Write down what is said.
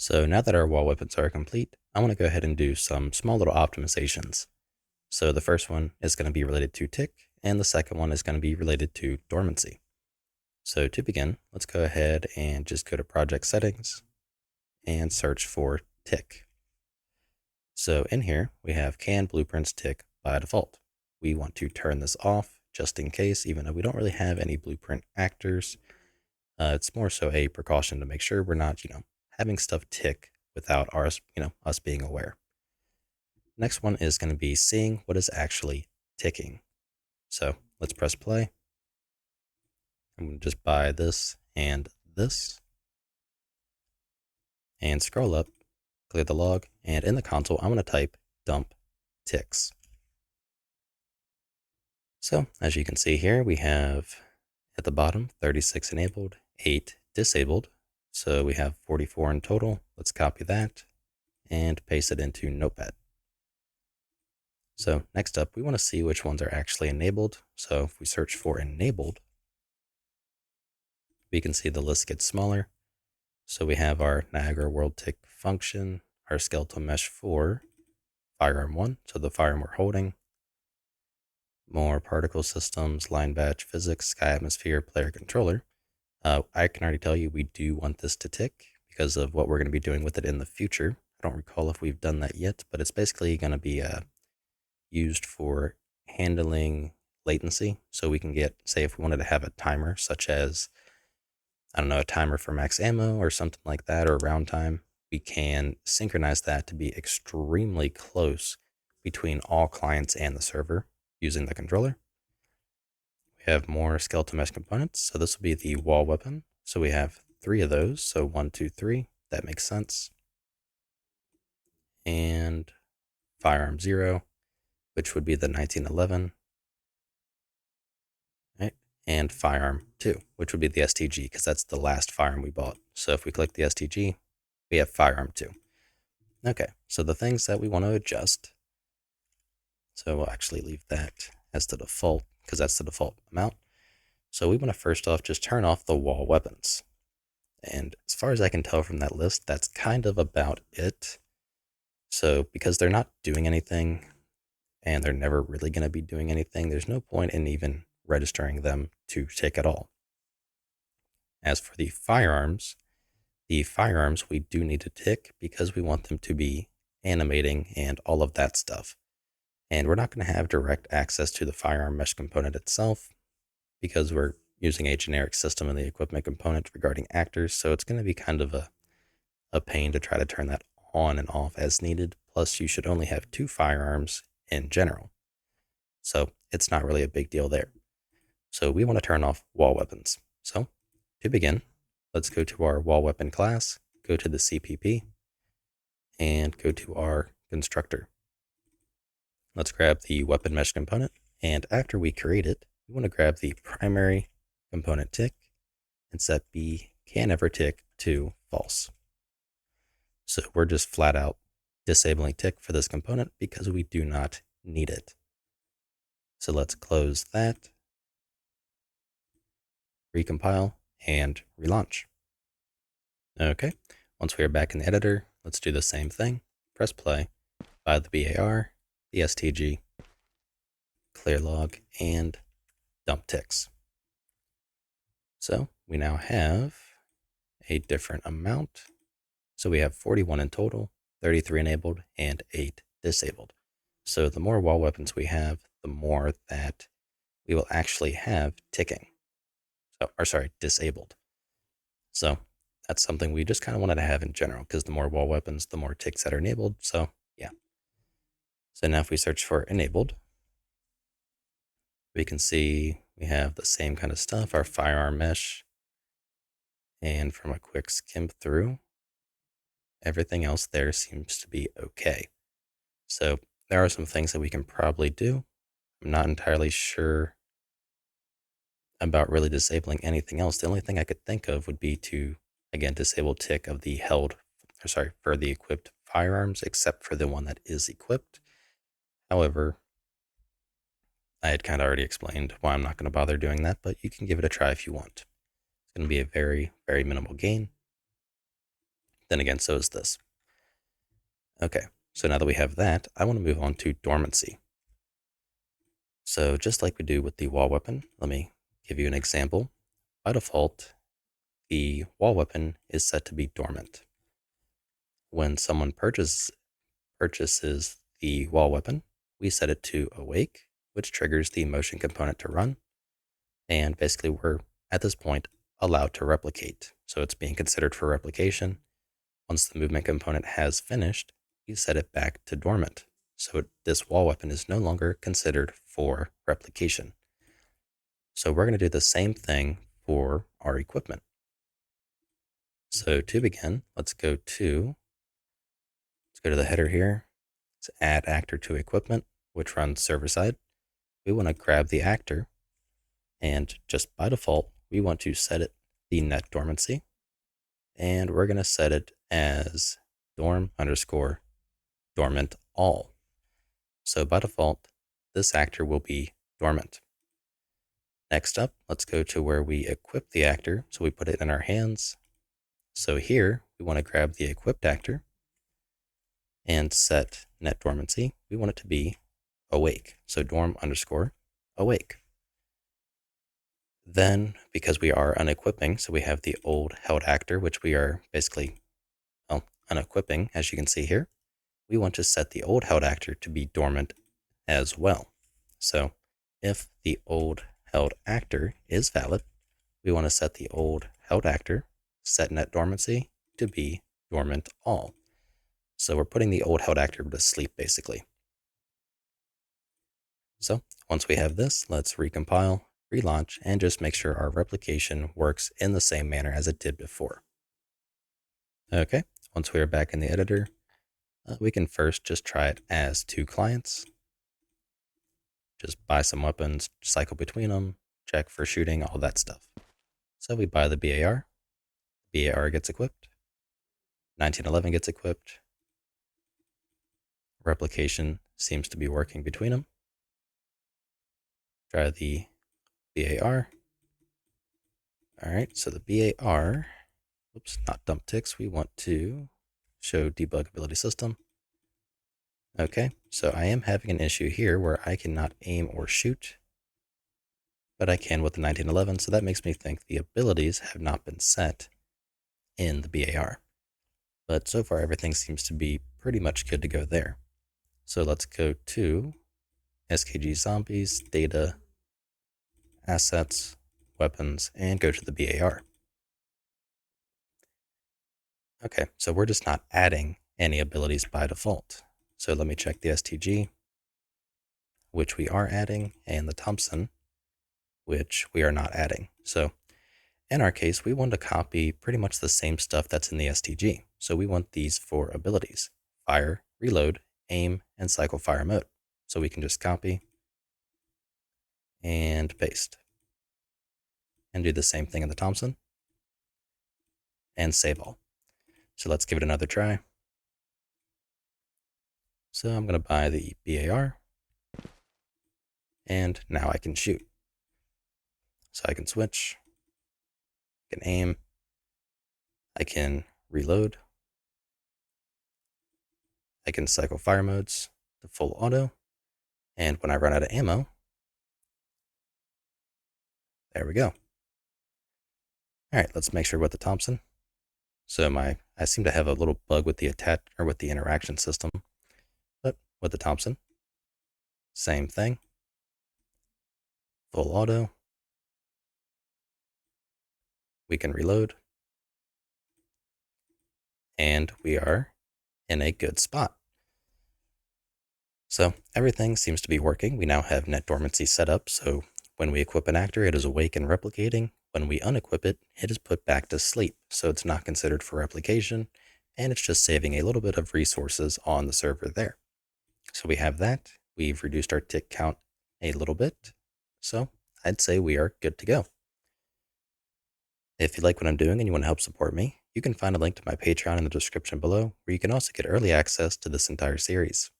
So now that our wall weapons are complete, I want to go ahead and do some small little optimizations. So the first one is going to be related to tick, and the second one is going to be related to dormancy. So to begin, let's go ahead and just go to project settings and search for tick. So in here, we have can blueprints tick by default. We want to turn this off just in case, even though we don't really have any blueprint actors. It's more so a precaution to make sure we're not, having stuff tick without us being aware. Next one is going to be seeing what is actually ticking. So let's press play. I'm going to just buy this and scroll up, clear the log, and in the console, I'm going to type dump ticks. So as you can see here, we have at the bottom 36 enabled, 8 disabled. So we have 44 in total. Let's copy that and paste it into Notepad. So next up, we want to see which ones are actually enabled. So if we search for enabled, we can see the list gets smaller. So we have our Niagara World Tick function, our skeletal mesh 4, firearm 1, so the firearm we're holding, more particle systems, line batch, physics, sky atmosphere, player controller. I can already tell you we do want this to tick because of what we're going to be doing with it in the future. I don't recall if we've done that yet, but it's basically going to be used for handling latency. So we can get, say, if we wanted to have a timer, such as, I don't know, a timer for max ammo or something like that, or round time, we can synchronize that to be extremely close between all clients and the server using the controller. We have more skeletal mesh components. So this will be the wall weapon. So we have 3 of those. So 1, 2, 3. That makes sense. And firearm 0, which would be the 1911. Right? And firearm 2, which would be the STG, because that's the last firearm we bought. So if we click the STG, we have firearm 2. Okay, so the things that we want to adjust. So we'll actually leave that as the default, because that's the default amount. So we want to first off just turn off the wall weapons. And as far as I can tell from that list, that's kind of about it. So because they're not doing anything, and they're never really going to be doing anything, there's no point in even registering them to tick at all. As for the firearms we do need to tick because we want them to be animating and all of that stuff. And we're not going to have direct access to the firearm mesh component itself because we're using a generic system in the equipment component regarding actors. So it's going to be kind of a pain to try to turn that on and off as needed. Plus, you should only have 2 firearms in general. So it's not really a big deal there. So we want to turn off wall weapons. So to begin, let's go to our wall weapon class, go to the CPP, and go to our constructor. Let's grab the weapon mesh component, and after we create it, we want to grab the primary component tick and set B can never tick to false. So we're just flat out disabling tick for this component because we do not need it. So let's close that, recompile, and relaunch. Okay, once we are back in the editor, let's do the same thing. Press play, buy the BAR, the STG, clear log, and dump ticks. So we now have a different amount. So we have 41 in total, 33 enabled, and 8 disabled. So the more wall weapons we have, the more that we will actually have ticking. Disabled. So that's something we just kind of wanted to have in general, because the more wall weapons, the more ticks that are enabled. So yeah. So now if we search for enabled, we can see we have the same kind of stuff, our firearm mesh. And from a quick skim through, everything else there seems to be okay. So there are some things that we can probably do. I'm not entirely sure about really disabling anything else. The only thing I could think of would be to, again, disable tick of the for the equipped firearms, except for the one that is equipped. However, I had kind of already explained why I'm not going to bother doing that, but you can give it a try if you want. It's going to be a very, very minimal gain. Then again, so is this. Okay, so now that we have that, I want to move on to dormancy. So just like we do with the wall weapon, let me give you an example. By default, the wall weapon is set to be dormant. When someone purchases the wall weapon, we set it to awake, which triggers the motion component to run. And basically, we're at this point allowed to replicate. So it's being considered for replication. Once the movement component has finished, we set it back to dormant. So this wall weapon is no longer considered for replication. So we're going to do the same thing for our equipment. So to begin, let's go to the header here. Let's add actor to equipment, which runs server side. We want to grab the actor, and just by default, we want to set it the net dormancy, and we're going to set it as dorm_dormant all. So by default, this actor will be dormant. Next up, let's go to where we equip the actor. So we put it in our hands. So here, we want to grab the equipped actor and set net dormancy. We want it to be awake. So dorm_awake. Then, because we are unequipping, so we have the old held actor, which we are basically, unequipping, as you can see here. We want to set the old held actor to be dormant as well. So if the old held actor is valid, we want to set the old held actor, set net dormancy, to be dormant all. So we're putting the old held actor to sleep, basically. So once we have this, let's recompile, relaunch, and just make sure our replication works in the same manner as it did before. Okay, once we are back in the editor, we can first just try it as 2 clients. Just buy some weapons, cycle between them, check for shooting, all that stuff. So we buy the BAR. BAR gets equipped. 1911 gets equipped. Replication seems to be working between them. Try the BAR. All right, so the BAR, oops, not dump ticks. We want to show debugability system. Okay, so I am having an issue here where I cannot aim or shoot, but I can with the 1911, so that makes me think the abilities have not been set in the BAR. But so far, everything seems to be pretty much good to go there. So let's go to SKG Zombies, Data, Assets, Weapons, and go to the BAR. Okay, so we're just not adding any abilities by default. So let me check the STG, which we are adding, and the Thompson, which we are not adding. So in our case, we want to copy pretty much the same stuff that's in the STG. So we want these 4 abilities: fire, reload, aim, and cycle fire mode. So we can just copy and paste and do the same thing in the Thompson and save all. So let's give it another try. So I'm going to buy the BAR, and now I can shoot. So I can switch, I can aim, I can reload, I can cycle fire modes to full auto, and when I run out of ammo, there we go. All right, let's make sure with the Thompson. So I seem to have a little bug with the with the interaction system, but with the Thompson, same thing. Full auto. We can reload, and we are in a good spot. So everything seems to be working. We now have net dormancy set up, so when we equip an actor, it is awake and replicating. When we unequip it, it is put back to sleep, so it's not considered for replication, and it's just saving a little bit of resources on the server there. So we have that. We've reduced our tick count a little bit, so I'd say we are good to go. If you like what I'm doing and you want to help support me, you can find a link to my Patreon in the description below, where you can also get early access to this entire series.